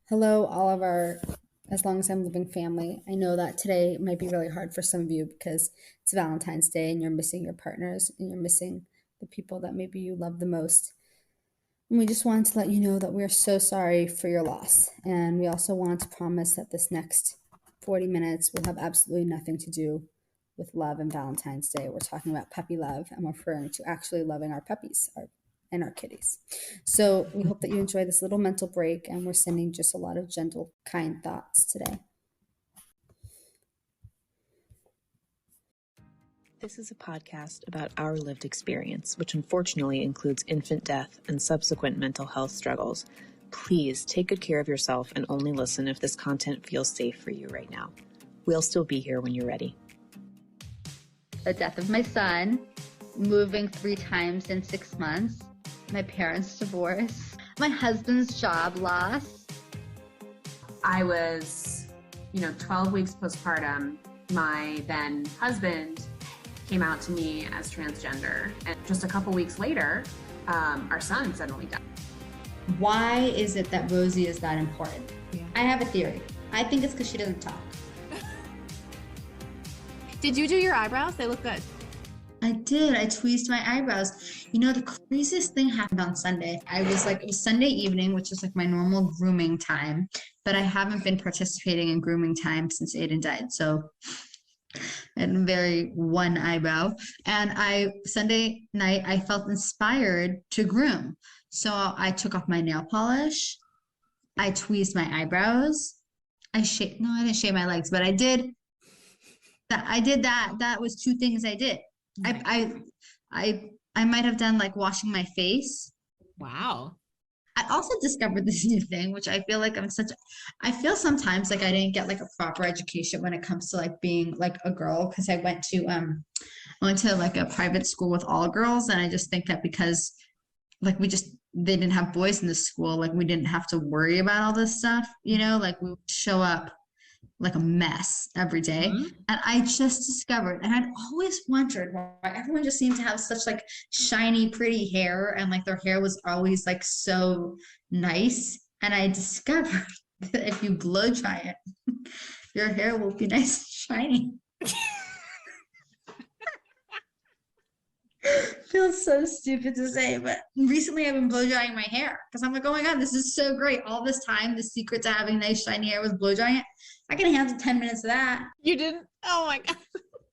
Hello, all of our As Long as I'm Living family. I know that today might be really hard for some of you because it's Valentine's Day and you're missing your partners and you're missing the people that maybe you love the most. And we just wanted to let you know that we're so sorry for your loss. And we also want to promise that this next 40 minutes will have absolutely nothing to do with love and Valentine's Day. We're talking about puppy love and we're referring to actually loving our puppies and our kitties. So we hope that you enjoy this little mental break, and we're sending just a lot of gentle, kind thoughts today. This is a podcast about our lived experience, which unfortunately includes infant death and subsequent mental health struggles. Please take good care of yourself and only listen if this content feels safe for you right now. We'll still be here when you're ready. The death of my son, moving 3 times in 6 months, my parents' divorce, my husband's job loss. I was, 12 weeks postpartum. My then husband came out to me as transgender. And just a couple weeks later, our son suddenly died. Why is it that Rosie is that important? Yeah. I have a theory. I think it's because she doesn't talk. Did you do your eyebrows? They look good. I did. I tweezed my eyebrows. The craziest thing happened on Sunday. It was Sunday evening, which is like my normal grooming time, but I haven't been participating in grooming time since Aiden died. So I had a very one eyebrow. And Sunday night, I felt inspired to groom. So I took off my nail polish. I tweezed my eyebrows. I didn't shave my legs, but I did that. That was 2 things I did. I might have done like washing my face. Wow. I also discovered this new thing, which I feel like I feel sometimes like I didn't get like a proper education when it comes to like being like a girl, because I went to like a private school with all girls, and I just think that because like they didn't have boys in the school, like we didn't have to worry about all this stuff, like we would show up like a mess every day. Mm-hmm. And I just discovered, and I'd always wondered why everyone just seemed to have such like shiny, pretty hair, and like their hair was always like so nice. And I discovered that if you blow dry it, your hair will be nice and shiny. Feels so stupid to say, but recently I've been blow drying my hair because I'm like, oh my God, this is so great. All this time, the secret to having nice shiny hair was blow drying it. I can handle 10 minutes of that. You didn't? Oh my God.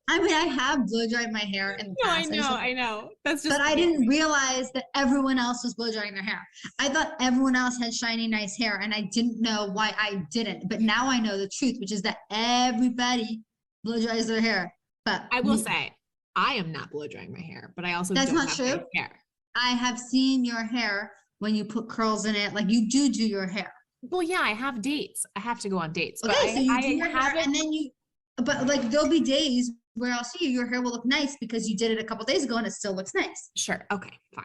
I mean, I have blow dried my hair in the past. I know. That's just. But I didn't realize that everyone else was blow drying their hair. I thought everyone else had shiny, nice hair, and I didn't know why I didn't. But now I know the truth, which is that everybody blow dries their hair. But I will say, I am not blow drying my hair, but I also that's don't not have true. nice hair. I have seen your hair when you put curls in it. Like you do your hair. Well, yeah, I have dates. I have to go on dates. Okay, but so you I do your hair, and then but like there'll be days where I'll see your hair will look nice because you did it a couple days ago and it still looks nice. Sure. Okay, fine.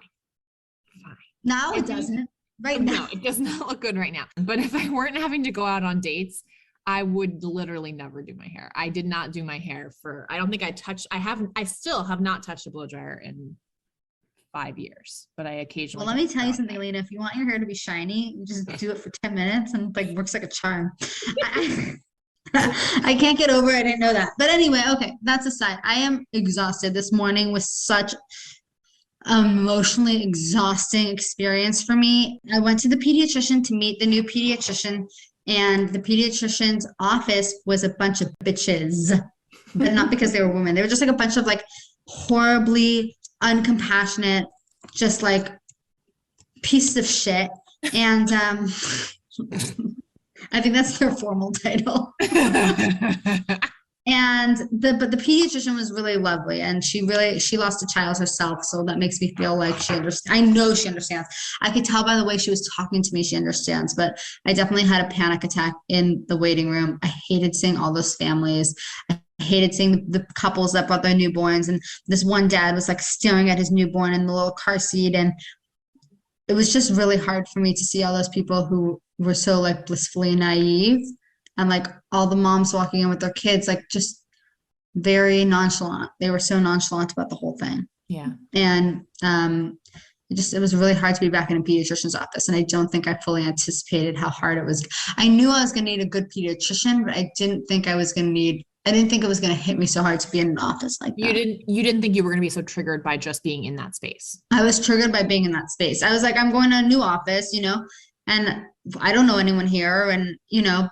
Now it doesn't. Right now. No, it does not look good right now. But if I weren't having to go out on dates, I would literally never do my hair. I did not do my hair I don't think I still have not touched a blow dryer in 5 years, but I occasionally. Well, let me tell you something, Alina. If you want your hair to be shiny, you just do it for 10 minutes and like works like a charm. I can't get over it. I didn't know that. But anyway, okay, that's aside. I am exhausted. This morning was such emotionally exhausting experience for me. I went to the pediatrician to meet the new pediatrician, and the pediatrician's office was a bunch of bitches, but not because they were women. They were just like a bunch of like horribly uncompassionate, just like pieces of shit. And I think that's their formal title. But the pediatrician was really lovely, and she lost a child herself, so that makes me feel like she understands. I know she understands. I could tell by the way she was talking to me she understands, but I definitely had a panic attack in the waiting room. I hated seeing all those families. I hated seeing the couples that brought their newborns, and this one dad was like staring at his newborn in the little car seat, and it was just really hard for me to see all those people who were so like blissfully naive, and like all the moms walking in with their kids, like just very nonchalant. They were so nonchalant about the whole thing. Yeah. And it was really hard to be back in a pediatrician's office. And I don't think I fully anticipated how hard it was. I knew I was going to need a good pediatrician, but I didn't think it was going to hit me so hard to be in an office like that. You didn't think you were going to be so triggered by just being in that space. I was triggered by being in that space. I was like, I'm going to a new office, and I don't know anyone here. And,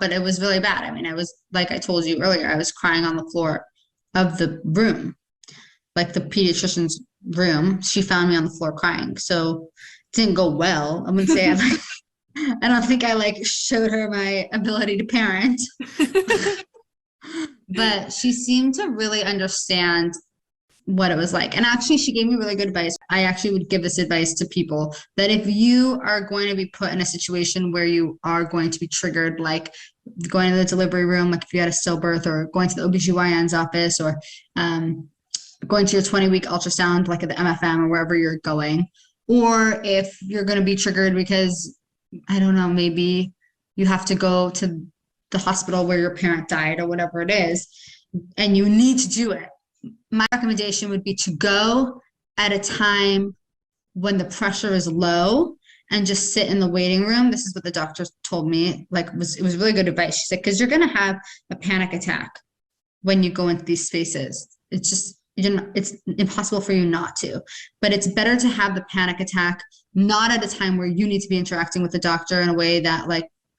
but it was really bad. I mean, I was, like I told you earlier, I was crying on the floor of the room, like the pediatrician's room. She found me on the floor crying. So it didn't go well. I wouldn't say I don't think I showed her my ability to parent. But she seemed to really understand what it was like. And actually, she gave me really good advice. I actually would give this advice to people, that if you are going to be put in a situation where you are going to be triggered, like going to the delivery room, like if you had a stillbirth, or going to the OBGYN's office, or going to your 20-week ultrasound, like at the MFM or wherever you're going, or if you're going to be triggered because, I don't know, maybe you have to go to the hospital where your parent died or whatever it is, and you need to do it. My recommendation would be to go at a time when the pressure is low and just sit in the waiting room. This is what the doctor told me. It was really good advice. She said, because you're going to have a panic attack when you go into these spaces. It's impossible for you not to, but it's better to have the panic attack not at a time where you need to be interacting with the doctor in a way that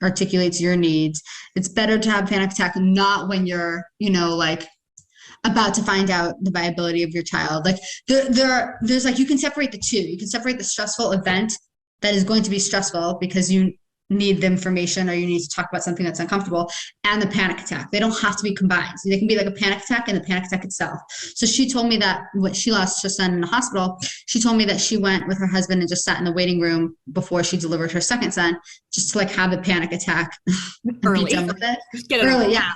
articulates your needs. It's better to have a panic attack not when you're, about to find out the viability of your child. There's you can separate the two. You can separate the stressful event that is going to be stressful because you need the information or you need to talk about something that's uncomfortable, and the panic attack. They don't have to be combined. So they can be like a panic attack and the panic attack itself. So she told me that when she lost her son in the hospital, she told me that she went with her husband and just sat in the waiting room before she delivered her second son, just to have the panic attack early. Be done with it. Get it early, yeah.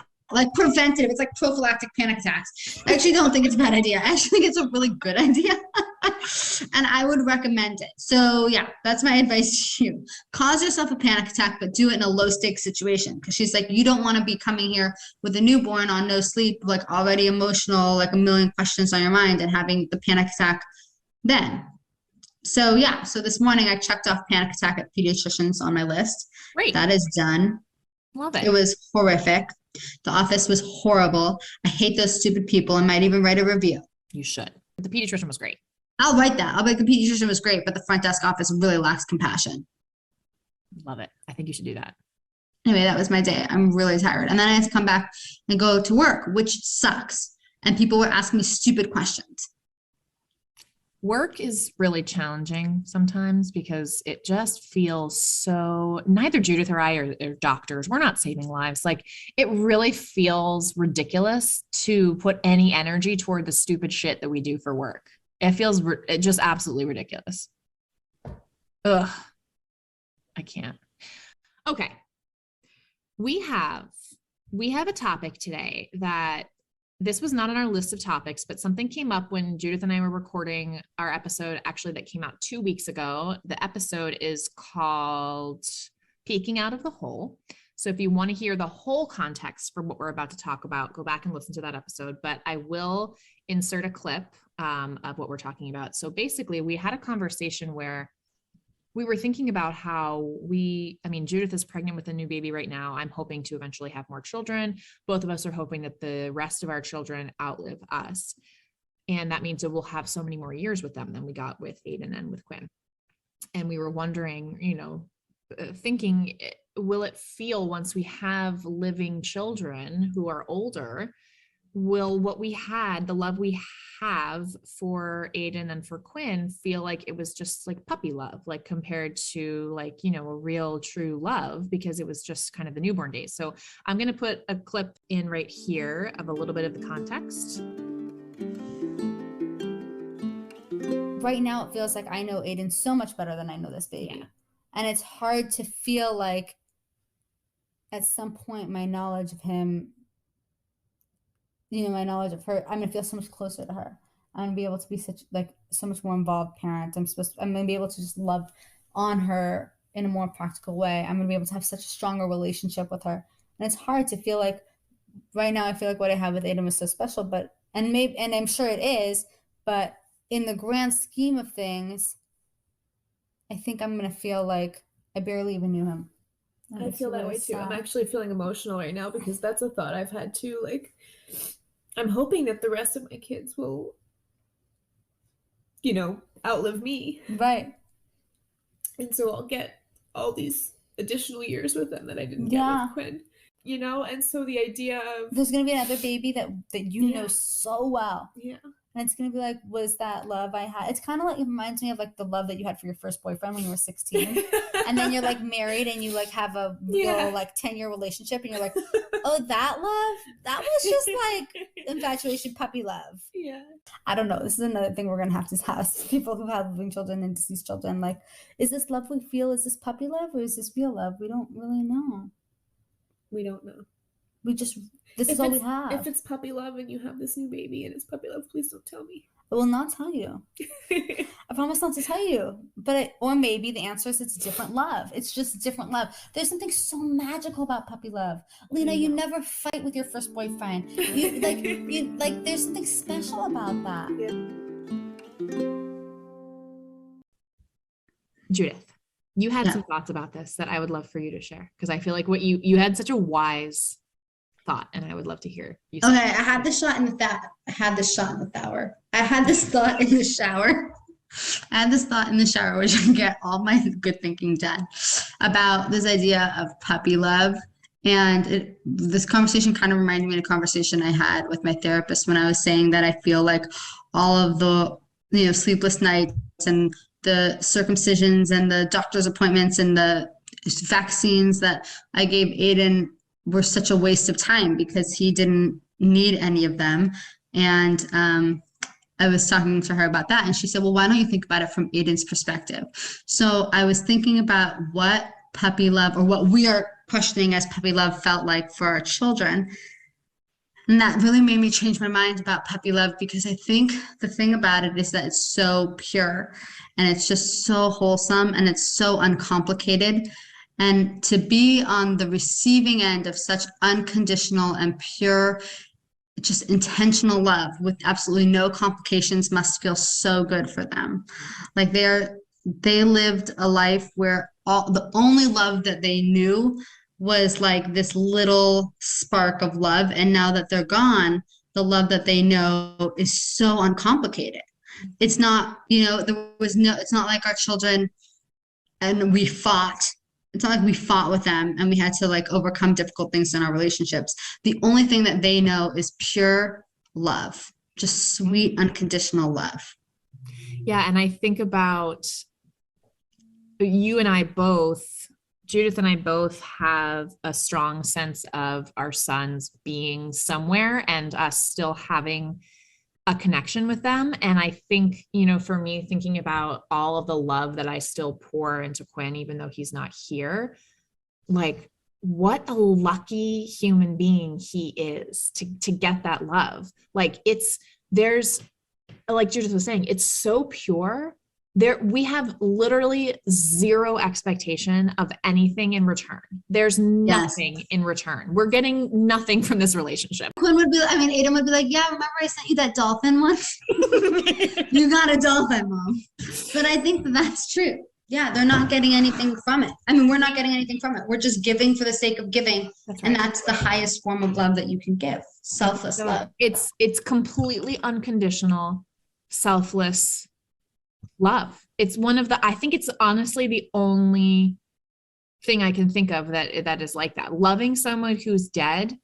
Preventative. It's like prophylactic panic attacks. I actually don't think it's a bad idea. I actually think it's a really good idea. And I would recommend it. So yeah, that's my advice to you. Cause yourself a panic attack, but do it in a low stakes situation. Because she's like, you don't want to be coming here with a newborn on no sleep, already emotional, a million questions on your mind, and having the panic attack then. So yeah, so this morning I checked off panic attack at pediatricians on my list. Great. That is done. Love it. It was horrific. The office was horrible. I hate those stupid people. I might even write a review. You should. The pediatrician was great. I'll write that. I'll be like, the pediatrician was great, but the front desk office really lacks compassion. Love it. I think you should do that. Anyway, that was my day. I'm really tired. And then I had to come back and go to work, which sucks. And people were asking me stupid questions. Work is really challenging sometimes because it just feels so, neither Judith or I are doctors. We're not saving lives. It really feels ridiculous to put any energy toward the stupid shit that we do for work. It feels just absolutely ridiculous. Ugh. I can't. Okay. We have a topic today that this was not on our list of topics, but something came up when Judith and I were recording our episode, actually, that came out 2 weeks ago. The episode is called Peeking Out of the Hole. So if you want to hear the whole context for what we're about to talk about, go back and listen to that episode. But I will insert a clip of what we're talking about. So basically, we had a conversation where we were thinking about how Judith is pregnant with a new baby right now. I'm hoping to eventually have more children. Both of us are hoping that the rest of our children outlive us. And that means that we'll have so many more years with them than we got with Aiden and with Quinn. And we were wondering, thinking, will it feel once we have living children who are older, will what we had, the love we have for Aiden and for Quinn, feel like it was just puppy love, compared to a real true love, because it was just kind of the newborn days. So I'm going to put a clip in right here of a little bit of the context. Right now, it feels like I know Aiden so much better than I know this baby. Yeah. And it's hard to feel like at some point my knowledge of him, my knowledge of her, I'm going to feel so much closer to her. I'm going to be able to be so much more involved parent. I'm going to be able to just love on her in a more practical way. I'm going to be able to have such a stronger relationship with her. And it's hard to feel like right now, I feel like what I have with Aiden was so special, and I'm sure it is, but in the grand scheme of things, I think I'm gonna feel like I barely even knew him. I feel that way too. I'm actually feeling emotional right now because that's a thought I've had too. Like, I'm hoping that the rest of my kids will, outlive me. Right. And so I'll get all these additional years with them that I didn't get with Quinn. And so the idea of there's gonna be another baby that you know so well. Yeah. And it's going to be like, was that love I had? It's kind of like, it reminds me of like the love that you had for your first boyfriend when you were 16. And then you're like married and you like have a little like 10-year relationship and you're like, oh, that love? That was just like infatuation, puppy love. Yeah. I don't know. This is another thing we're going to have to ask people who have living children and deceased children. Like, is this love we feel? Is this puppy love or is this real love? We don't really know. We don't know. We just, this is all we have. If it's puppy love and you have this new baby and it's puppy love, please don't tell me. I will not tell you. I promise not to tell you. Or maybe the answer is it's different love. It's just different love. There's something so magical about puppy love. Alina, you never fight with your first boyfriend. There's something special about that. Yeah. Judith, you had some thoughts about this that I would love for you to share because I feel like what you had such a wise thought and I would love to hear you say. Okay, I had this thought in the shower. I had this thought in the shower, which I get all my good thinking done about this idea of puppy love. And this conversation kind of reminded me of a conversation I had with my therapist when I was saying that I feel like all of the sleepless nights and the circumcisions and the doctor's appointments and the vaccines that I gave Aiden were such a waste of time because he didn't need any of them. And I was talking to her about that and she said, well, why don't you think about it from Aiden's perspective? So I was thinking about what puppy love or what we are questioning as puppy love felt like for our children. And that really made me change my mind about puppy love because I think the thing about it is that it's so pure and it's just so wholesome and it's so uncomplicated. And to be on the receiving end of such unconditional and pure, just intentional love with absolutely no complications must feel so good for them. Like they lived a life where the only love that they knew was like this little spark of love. And now that they're gone, the love that they know is so uncomplicated. It's not, it's not like our children and we fought. It's not like we fought with them and we had to like overcome difficult things in our relationships. The only thing that they know is pure love, just sweet, unconditional love. Yeah. And I think about you and I both, Judith and I both have a strong sense of our sons being somewhere and us still having a connection with them. And I think, for me, thinking about all of the love that I still pour into Quinn, even though he's not here, like what a lucky human being he is to get that love. Like there's, like Judith was saying, it's so pure. We have literally zero expectation of anything in return. There's nothing in return. We're getting nothing from this relationship. Aiden would be like, yeah, remember I sent you that dolphin once? You got a dolphin, Mom. But I think that's true. Yeah, they're not getting anything from it. I mean, we're not getting anything from it. We're just giving for the sake of giving. That's right. And that's the highest form of love that you can give. Selfless love. It's completely unconditional, selfless love. It's I think it's honestly the only thing I can think of that is like that. Loving someone who's dead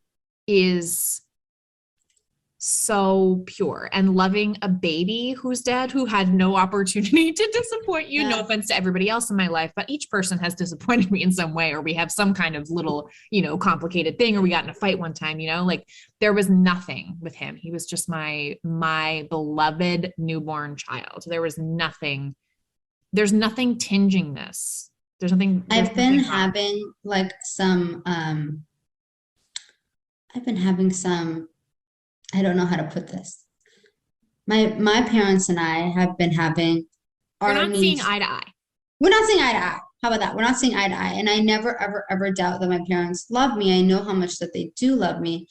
is so pure, and loving a baby who's dead, who had no opportunity to disappoint you. Yeah. No offense to everybody else in my life, but each person has disappointed me in some way, or we have some kind of little, complicated thing, or we got in a fight one time, like there was nothing with him. He was just my beloved newborn child. There's nothing tinging this. I've been having some, I don't know how to put this. My parents and I have been having We're not seeing eye to eye. We're not seeing eye to eye. How about that? We're not seeing eye to eye. And I never, ever, ever doubt that my parents love me. I know how much that they do love me.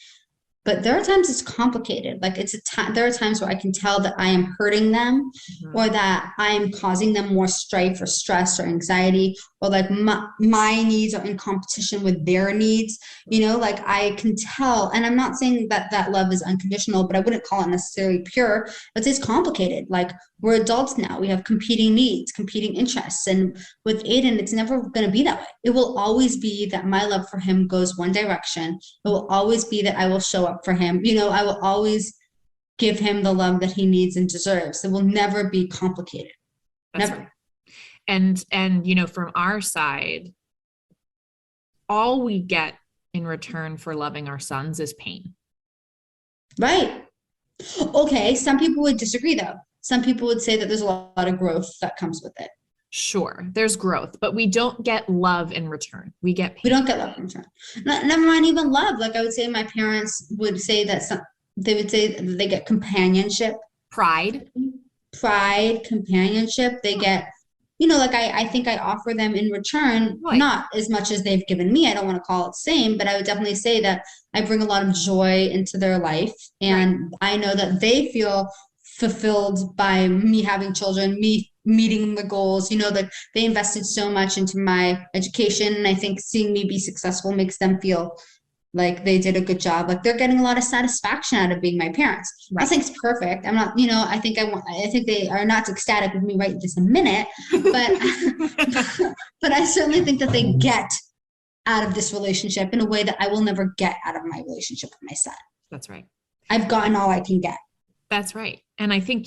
but there are times it's complicated. Like there are times where I can tell that I am hurting them, or that I am causing them more strife or stress or anxiety, or like my needs are in competition with their needs. Like I can tell, and I'm not saying that that love is unconditional, but I wouldn't call it necessarily pure. But it's complicated. Like we're adults now. We have competing needs, competing interests. And with Aiden, it's never going to be that way. It will always be that my love for him goes one direction. It will always be that I will show up for him. I will always give him the love that he needs and deserves. It will never be complicated. That's never. Right. And from our side, all we get in return for loving our sons is pain. Right. Okay. Some people would disagree though. Some people would say that there's a lot of growth that comes with it. Sure, there's growth, but we don't get love in return. We get pain. We don't get love in return. Never mind even love. Like I would say my parents would say that they would say that they get companionship. Pride, companionship. They get, like I think I offer them in return, not as much as they've given me. I don't want to call it the same, but I would definitely say that I bring a lot of joy into their life. And I know that they feel fulfilled by me having children, me meeting the goals, that they invested so much into my education. And I think seeing me be successful makes them feel like they did a good job. Like they're getting a lot of satisfaction out of being my parents. I think it's perfect. I'm not, I think they are not ecstatic with me right this minute, but, but I certainly think that they get out of this relationship in a way that I will never get out of my relationship with my son. That's right. I've gotten all I can get. That's right. And I think,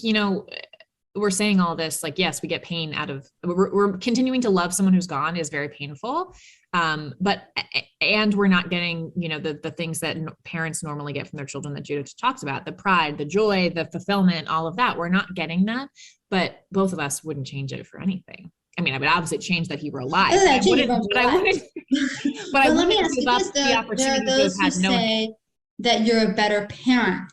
we're saying all this, like, yes, we get pain out of, we're continuing to love someone who's gone is very painful. But we're not getting, the things that parents normally get from their children that Judith talks about, the pride, the joy, the fulfillment, all of that. We're not getting that, but both of us wouldn't change it for anything. I mean, I would obviously change that he were alive. But I wouldn't let me ask you this, there are those who say that you're a better parent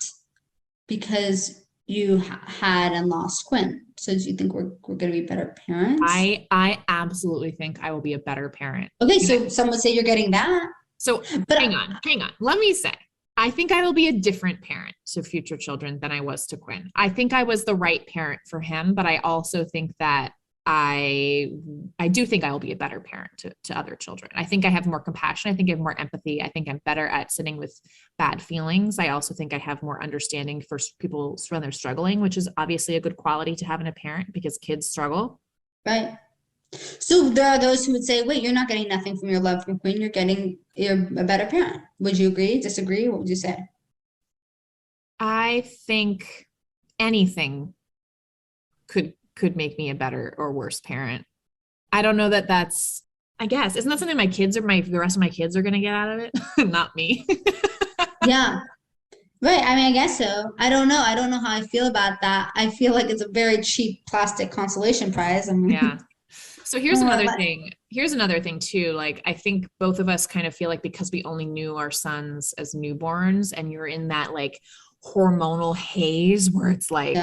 because you had and lost Quinn. So do you think we're going to be better parents? I absolutely think I will be a better parent. Okay, so some would say you're getting that. So hang on. Let me say, I think I will be a different parent to future children than I was to Quinn. I think I was the right parent for him, but I also think that I do think I will be a better parent to other children. I think I have more compassion. I think I have more empathy. I think I'm better at sitting with bad feelings. I also think I have more understanding for people when they're struggling, which is obviously a good quality to have in a parent because kids struggle. Right. So there are those who would say, wait, you're not getting nothing from your love from Quinn. You're a better parent. Would you agree? Disagree? What would you say? I think anything could make me a better or worse parent. I don't know that's, I guess, isn't that something my kids or the rest of my kids are going to get out of it? Not me. Yeah. Right. I mean, I guess so. I don't know. I don't know how I feel about that. I feel like it's a very cheap plastic consolation prize. Yeah. So here's another thing. Here's another thing too. Like, I think both of us kind of feel like because we only knew our sons as newborns and you're in that like hormonal haze where it's like,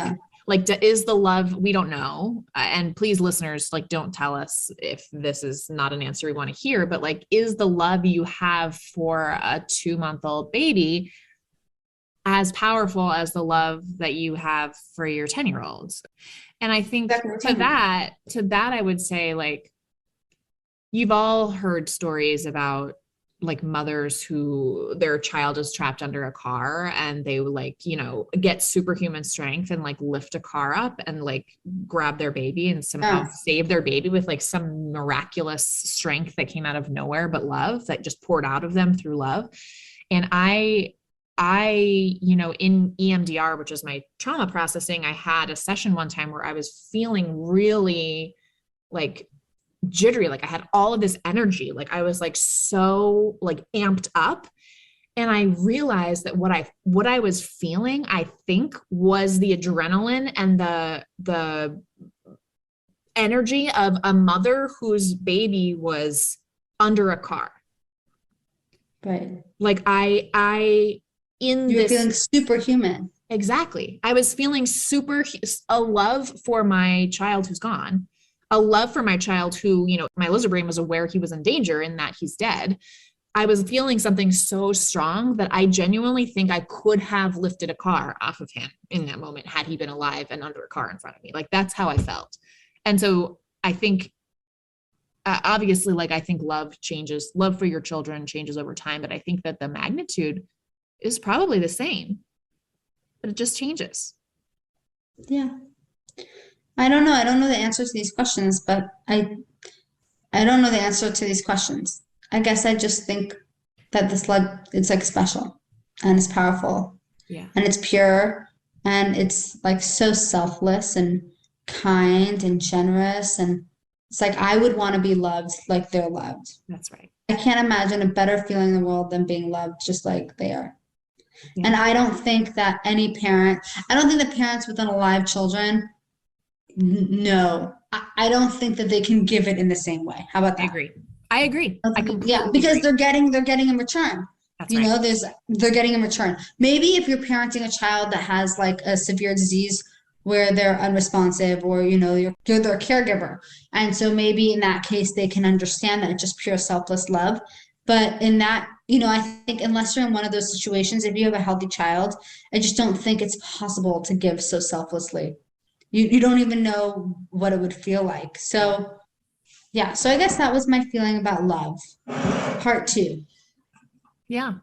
is the love, we don't know. And please listeners, like, don't tell us if this is not an answer we want to hear, but like, is the love you have for a 2-month-old baby as powerful as the love that you have for your 10-year-olds? And I think to that, I would say, like, you've all heard stories about like mothers who their child is trapped under a car and they like, get superhuman strength and like lift a car up and like grab their baby and somehow save their baby with like some miraculous strength that came out of nowhere, but love that just poured out of them through love. And I, in EMDR, which is my trauma processing, I had a session one time where I was feeling really like jittery. Like I had all of this energy. Like I was like, so like amped up. And I realized that what I was feeling, I think was the adrenaline and the energy of a mother whose baby was under a car. Right. Like you're feeling superhuman. Exactly. I was feeling a love for my child who's gone, a love for my child who, my lizard brain was aware he was in danger and that he's dead. I was feeling something so strong that I genuinely think I could have lifted a car off of him in that moment had he been alive and under a car in front of me. Like, that's how I felt. And so I think, obviously, like, I think love for your children changes over time, but I think that the magnitude is probably the same, but it just changes. Yeah. I don't know. I don't know the answer to these questions, but I don't know the answer to these questions. I guess I just think that this love, it's like special and it's powerful. Yeah. And it's pure and it's like so selfless and kind and generous. And it's like, I would want to be loved like they're loved. That's right. I can't imagine a better feeling in the world than being loved just like they are. Yeah. And I don't think that I don't think that parents with unalive children, no, I don't think that they can give it in the same way. How about that? I agree. Yeah, because they're getting in return. That's right. They're getting in return. Maybe if you're parenting a child that has like a severe disease where they're unresponsive, or you're their caregiver, and so maybe in that case they can understand that it's just pure selfless love. But in that, I think unless you're in one of those situations, if you have a healthy child, I just don't think it's possible to give so selflessly. You don't even know what it would feel like. So yeah, so I guess that was my feeling about love, part 2. Yeah.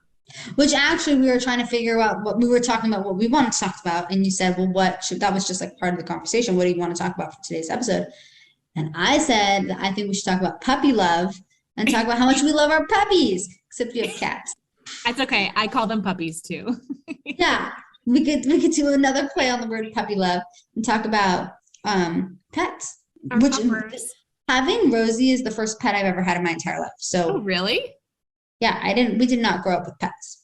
Which actually we were trying to figure out what we were talking about, what we wanted to talk about. And you said, well, that was just like part of the conversation. What do you want to talk about for today's episode? And I said that I think we should talk about puppy love and talk about how much we love our puppies, except we have cats. That's okay. I call them puppies too. Yeah. We could do another play on the word puppy love and talk about pets. Having Rosie is the first pet I've ever had in my entire life. So really? Yeah, we did not grow up with pets.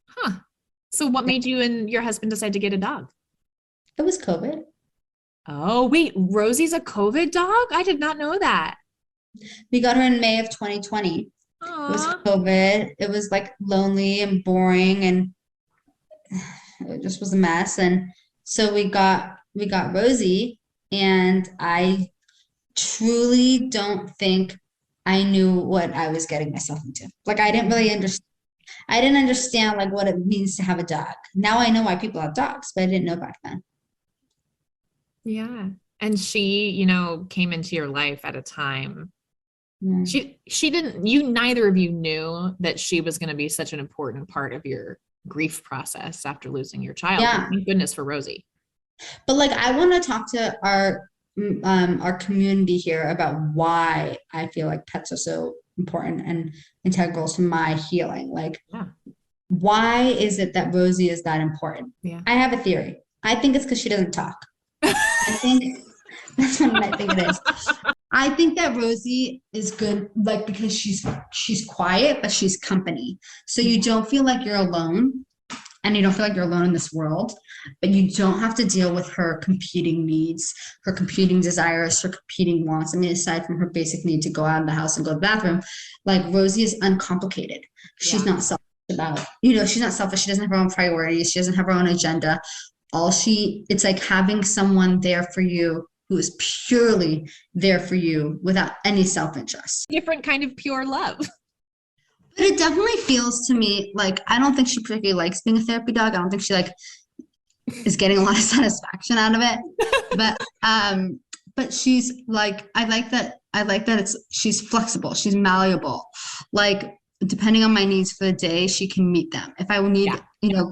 Huh. So what made you and your husband decide to get a dog? It was COVID. Oh, wait, Rosie's a COVID dog? I did not know that. We got her in May of 2020. Aww. It was COVID. It was like lonely and boring, and it just was a mess. And so we got Rosie, and I truly don't think I knew what I was getting myself into. Like, I didn't really understand. I didn't understand like what it means to have a dog. Now I know why people have dogs, but I didn't know back then. Yeah. And she, came into your life at a time. She didn't, neither of you knew that she was going to be such an important part of your grief process after losing your child. Yeah. Thank goodness for Rosie. But like, I want to talk to our community here about why I feel like pets are so important and integral to my healing. Like, why is it that Rosie is that important? Yeah. I have a theory. I think it's because she doesn't talk. I think that's what I think it is. I think that Rosie is good, like, because she's quiet, but she's company. So you don't feel like you're alone, and you don't feel like you're alone in this world, but you don't have to deal with her competing needs, her competing desires, her competing wants. I mean, aside from her basic need to go out of the house and go to the bathroom, like, Rosie is uncomplicated. She's not selfish about, she's not selfish. She doesn't have her own priorities. She doesn't have her own agenda. It's like having someone there for you who is purely there for you without any self-interest. Different kind of pure love. But it definitely feels to me like, I don't think she particularly likes being a therapy dog. I don't think she is getting a lot of satisfaction out of it. But she's like, I like that she's flexible. She's malleable. Like, depending on my needs for the day, she can meet them. If I need,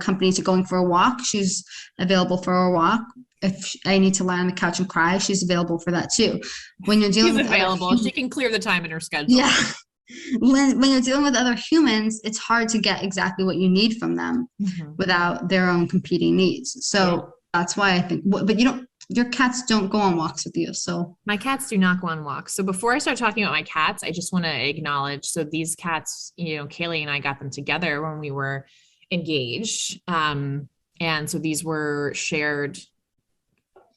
company to going for a walk, she's available for a walk. If I need to lie on the couch and cry, she's available for that too. When you're dealing with available, she can clear the time in her schedule. Yeah. When you're dealing with other humans, it's hard to get exactly what you need from them without their own competing needs. So that's why I think, but your cats don't go on walks with you. So my cats do not go on walks. So before I start talking about my cats, I just want to acknowledge, so these cats, Kaylee and I got them together when we were engaged. And so these were shared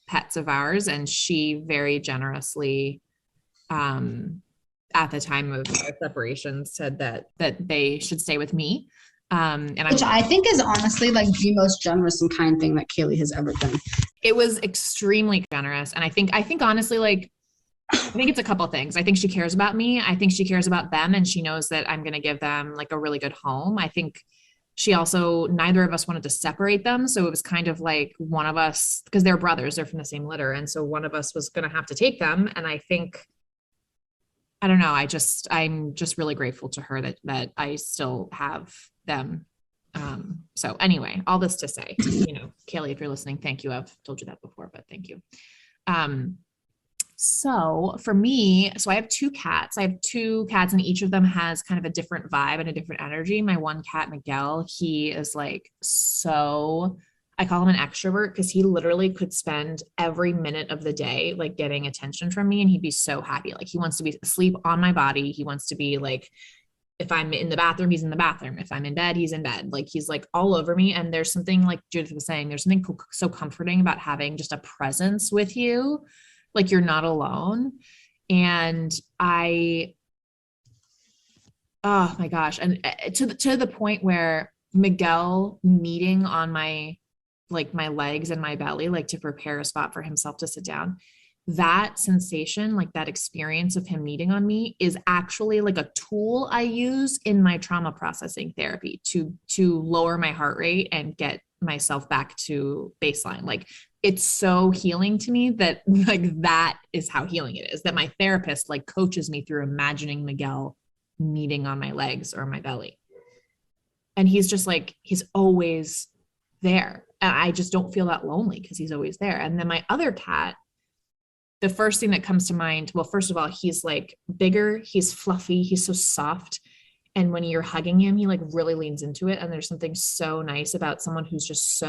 pets of ours, and she very generously, at the time of our separation, said that they should stay with me. Which I think is honestly like the most generous and kind thing that Kaylee has ever done. It was extremely generous. And I think honestly, like, I think it's a couple things. I think she cares about me. I think she cares about them, and she knows that I'm going to give them like a really good home. I think she also, neither of us wanted to separate them. So it was kind of like one of us, because they're brothers, they're from the same litter. And so one of us was going to have to take them. And I think, I don't know, I'm just really grateful to her that I still have them. So anyway, all this to say, Kaylee, if you're listening, thank you. I've told you that before, but thank you. So for me, I have two cats. And each of them has kind of a different vibe and a different energy. My one cat, Miguel, he is like, I call him an extrovert because he literally could spend every minute of the day, like getting attention from me. And he'd be so happy. Like he wants to be asleep on my body. He wants to be like, if I'm in the bathroom, he's in the bathroom. If I'm in bed, he's in bed. Like he's like all over me. And there's something, like Judith was saying, there's something so comforting about having just a presence with you. Like you're not alone. And oh my gosh. And to the point where Miguel kneading on my legs and my belly, like to prepare a spot for himself to sit down, that sensation, like that experience of him kneading on me is actually like a tool I use in my trauma processing therapy to lower my heart rate and get myself back to baseline. Like it's so healing to me that like that is how healing it is, that my therapist like coaches me through imagining Miguel kneading on my legs or my belly. And he's just like, he's always there. And I just don't feel that lonely because he's always there. And then my other cat, the first thing that comes to mind, well, first of all, he's like bigger, he's fluffy, he's so soft. And when you're hugging him, he like really leans into it. And there's something so nice about someone who's just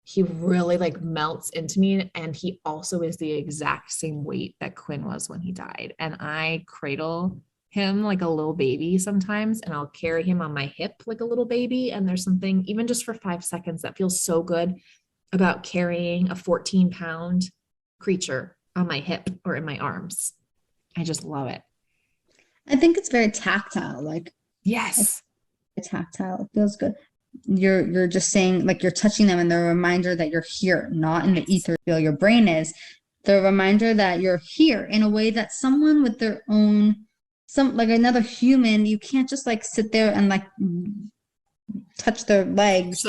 he really like melts into me. And he also is the exact same weight that Quinn was when he died. And I cradle him like a little baby sometimes, and I'll carry him on my hip like a little baby. And there's something, even just for 5 seconds, that feels so good about carrying a 14-pound creature on my hip or in my arms. I just love it. I think it's very tactile. Like, yes, it's tactile. It feels good. You're just saying, like, you're touching them, and they're a reminder that you're here, not in the ether feel your brain is. The reminder that you're here in a way that someone with their own, like another human, you can't just like sit there and like touch their legs.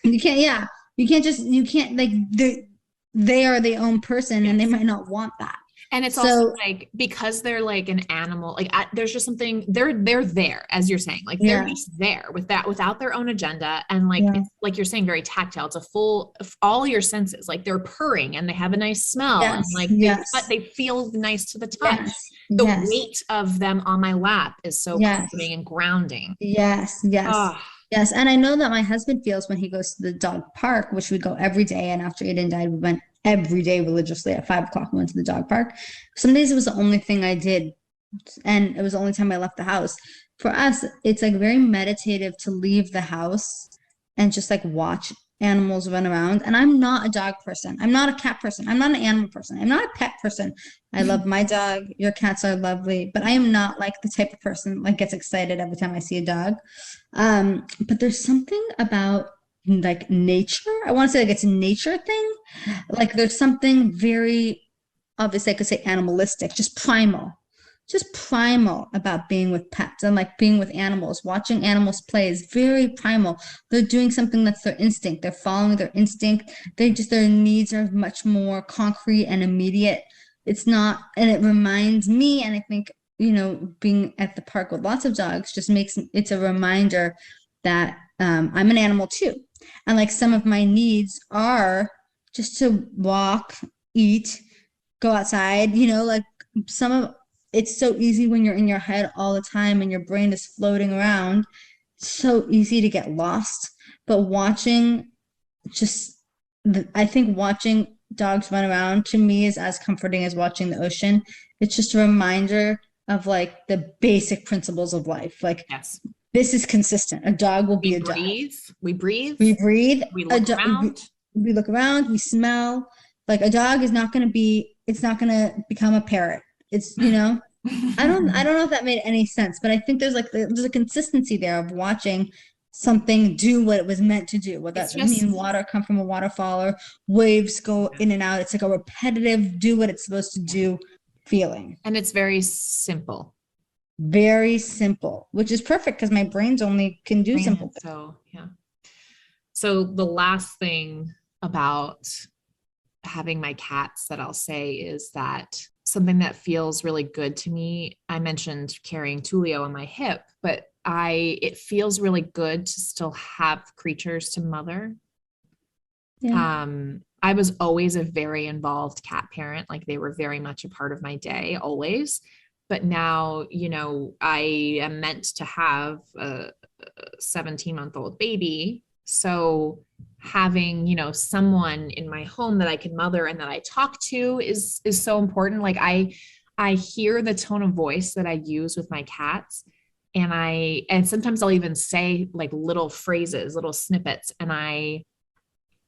You can't, you can't like, they are their own person, and they might not want that. And it's also like, because they're like an animal, like there's just something, they're there, as you're saying, like they're just there without their own agenda. And like, it's like you're saying, very tactile. It's a full of all your senses, like they're purring and they have a nice smell and like, they feel nice to the touch. The weight of them on my lap is so comforting and grounding. Yes. Yes. And I know that my husband feels when he goes to the dog park, which we go every day. And after Aiden died, we went every day religiously at 5 o'clock. We went to the dog park. Some days it was the only thing I did. And it was the only time I left the house. For us, it's like very meditative to leave the house and just like watch animals run around. And I'm not a dog person. I'm not a cat person. I'm not an animal person. I'm not a pet person. I love my dog. Your cats are lovely, but I am not like the type of person like gets excited every time I see a dog. But there's something about like nature. I want to say like it's a nature thing. Like there's something very, obviously I could say animalistic, just primal about being with pets and like being with animals. Watching animals play is very primal. They're doing something that's their instinct. They're following their instinct. Their needs are much more concrete and immediate. It's not, and it reminds me, and I think, being at the park with lots of dogs just it's a reminder that I'm an animal too. And like some of my needs are just to walk, eat, go outside, like it's so easy when you're in your head all the time and your brain is floating around. It's so easy to get lost. But I think watching dogs run around to me is as comforting as watching the ocean. It's just a reminder of like the basic principles of life. Like, this is consistent. A dog will be a dog. We breathe. We look around. We look around. We smell. Like a dog is not going to become a parrot. It's, I don't know if that made any sense, but I think there's a consistency there of watching something do what it was meant to do. What that mean, water come from a waterfall or waves go in and out. It's like a repetitive do what it's supposed to do feeling. And it's very simple. Very simple, which is perfect because my brains only can do simple things. So, yeah. So the last thing about having my cats that I'll say is that something that feels really good to me, I mentioned carrying Tulio on my hip, but it feels really good to still have creatures to mother. Yeah. I was always a very involved cat parent. Like they were very much a part of my day, always. But now, you know, I am meant to have a 17-month-old baby. So having, you know, someone in my home that I can mother and that I talk to is so important. Like I hear the tone of voice that I use with my cats, and sometimes I'll even say like little phrases, little snippets, and I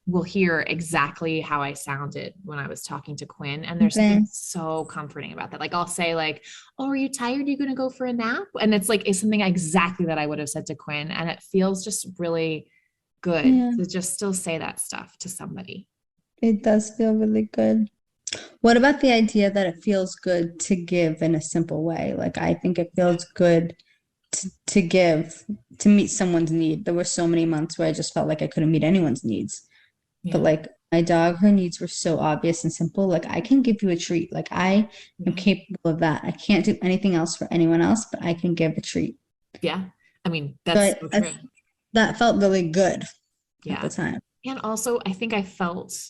will hear exactly how I sounded when I was talking to Quinn. And there's something so comforting about that. Like I'll say like, oh, are you tired? Are you going to go for a nap? And it's something exactly that I would have said to Quinn. And it feels just really good to just still say that stuff to somebody. It does feel really good. What about the idea that it feels good to give in a simple way? Like, I think it feels good to give, to meet someone's need. There were so many months where I just felt like I couldn't meet anyone's needs. But like my dog, her needs were so obvious and simple. Like I can give you a treat. Like I am capable of that. I can't do anything else for anyone else, but I can give a treat. Yeah. I mean, that's so true. That felt really good at the time. And also I think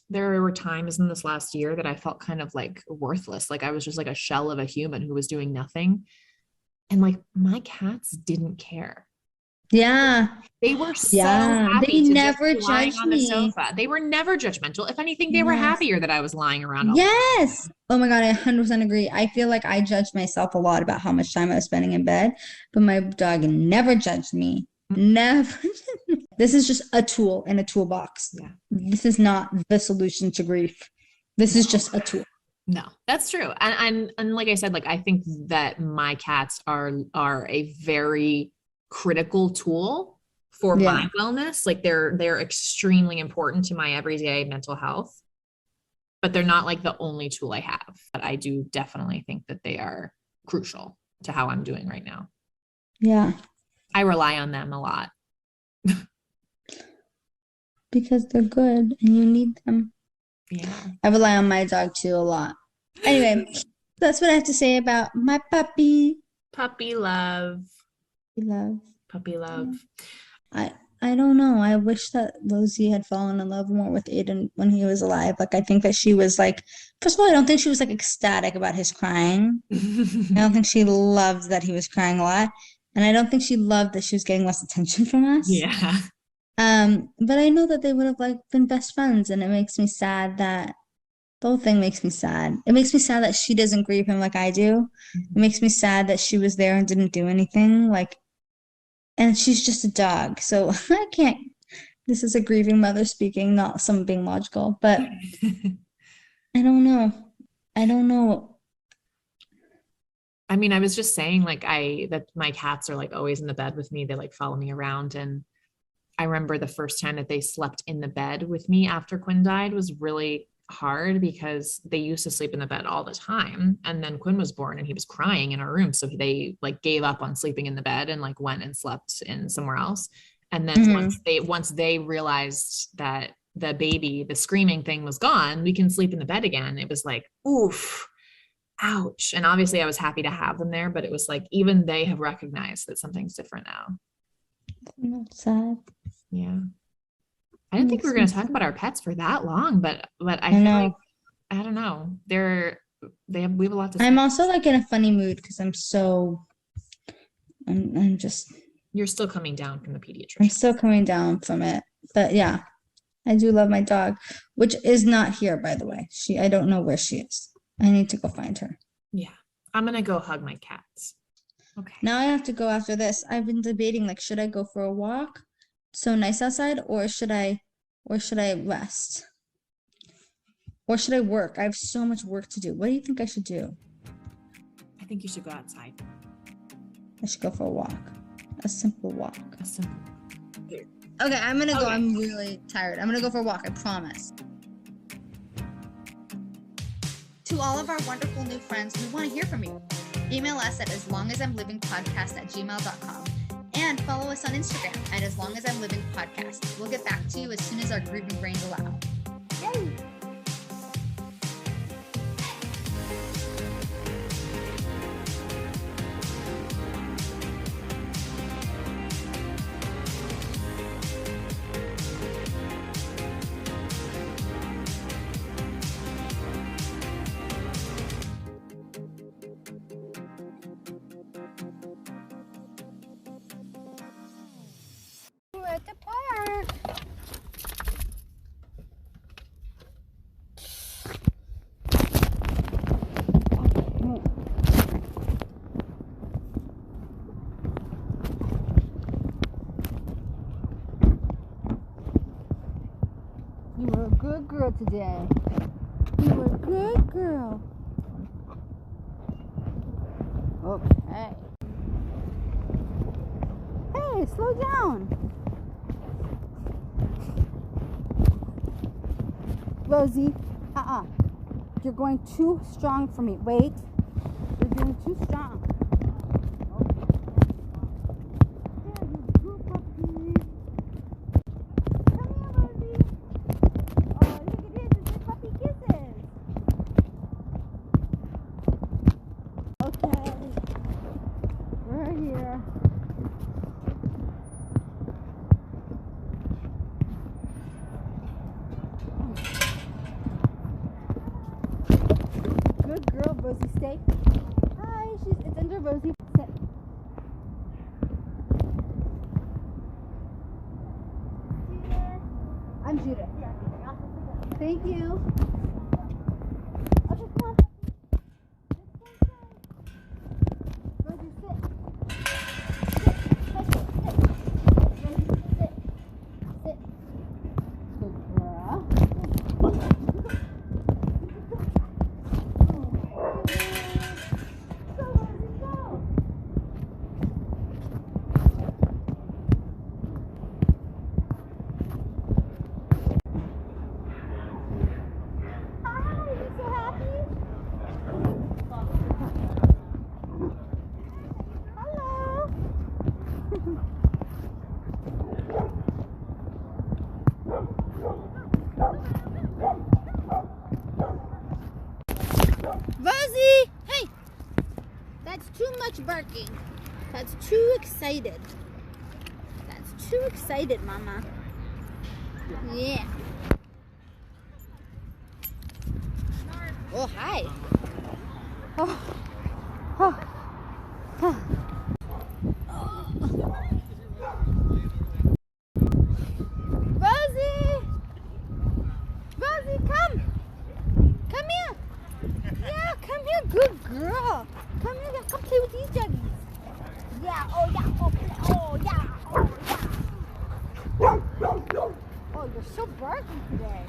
there were times in this last year that I felt kind of like worthless. Like I was just like a shell of a human who was doing nothing. And like my cats didn't care. Yeah. They were so happy they to never just be lying judged on the me. sofa. They were never judgmental. If anything, they were happier that I was lying around. Yes. Oh my God, I 100% agree. I feel like I judged myself a lot about how much time I was spending in bed, but my dog never judged me. Never. This is just a tool in a toolbox. Yeah. This is not the solution to grief. This is just a tool. No, that's true. And like I said, like I think that my cats are a very critical tool for my wellness. Like they're extremely important to my everyday mental health, but they're not like the only tool I have. But I do definitely think that they are crucial to how I'm doing right now. Yeah. I rely on them a lot. Because they're good and you need them. Yeah. I rely on my dog too a lot. Anyway, that's what I have to say about my puppy. Puppy love. Puppy love. I don't know. I wish that Rosie had fallen in love more with Aiden when he was alive. Like I think that she was like, first of all, I don't think she was like ecstatic about his crying. I don't think she loved that he was crying a lot. And I don't think she loved that she was getting less attention from us. Yeah. But I know that they would have like been best friends, and it makes me sad that the whole thing makes me sad. It makes me sad that she doesn't grieve him like I do. It makes me sad that she was there and didn't do anything. Like, and she's just a dog, so I can't. This is a grieving mother speaking, not someone being logical. But I don't know. I mean, I was just saying like that my cats are like always in the bed with me. They like follow me around. And I remember the first time that they slept in the bed with me after Quinn died was really hard because they used to sleep in the bed all the time. And then Quinn was born and he was crying in our room. So they like gave up on sleeping in the bed and like went and slept in somewhere else. And then once they realized that the screaming thing was gone, we can sleep in the bed again. It was like, oof. Ouch. And obviously I was happy to have them there, but it was like, even they have recognized that something's different now. That's sad. Yeah. I didn't think we were going to talk about our pets for that long, but I feel like, I don't know. We have a lot to say. I'm also like in a funny mood because I'm just. You're still coming down from the pediatrician. I'm still coming down from it. But yeah, I do love my dog, which is not here, by the way. I don't know where she is. I need to go find her. Yeah. I'm going to go hug my cats. Okay. Now I have to go after this. I've been debating, like, should I go for a walk? It's so nice outside, or should I rest? Or should I work? I have so much work to do. What do you think I should do? I think you should go outside. I should go for a walk. A simple walk. Here. Okay, I'm going to go. I'm really tired. I'm going to go for a walk, I promise. To To all of our wonderful new friends, we want to hear from you. Email us at aslongasimlivingpodcast@gmail.com and follow us on Instagram at aslongasimlivingpodcast. We'll get back to you as soon as our grieving brains allow. Yay! We're at the park. You were a good girl today. You were a good girl. Okay. Hey, slow down. Rosie, you're going too strong for me. Wait. You're doing too strong. There you go, puppy. Come here, Rosie. Oh, look at this. It's like puppy kisses. Okay. We're here. Good girl, Rosie. Stay. Hi, it's under Rosie. Sit. I'm Judith. Thank you. Okay, come on. Rosie, sit. Sit. Rosie, sit. Sit. Good girl. Rosie! Hey! That's too much barking. That's too excited. That's too excited, Mama. Yeah. Oh, hi. Oh. Oh. Oh. Rosie! Rosie, come! Come here! Yeah, come here, good girl. Come here, come play with these juggies. Yeah, oh yeah, okay, oh yeah, oh yeah. Oh, you're so barky today.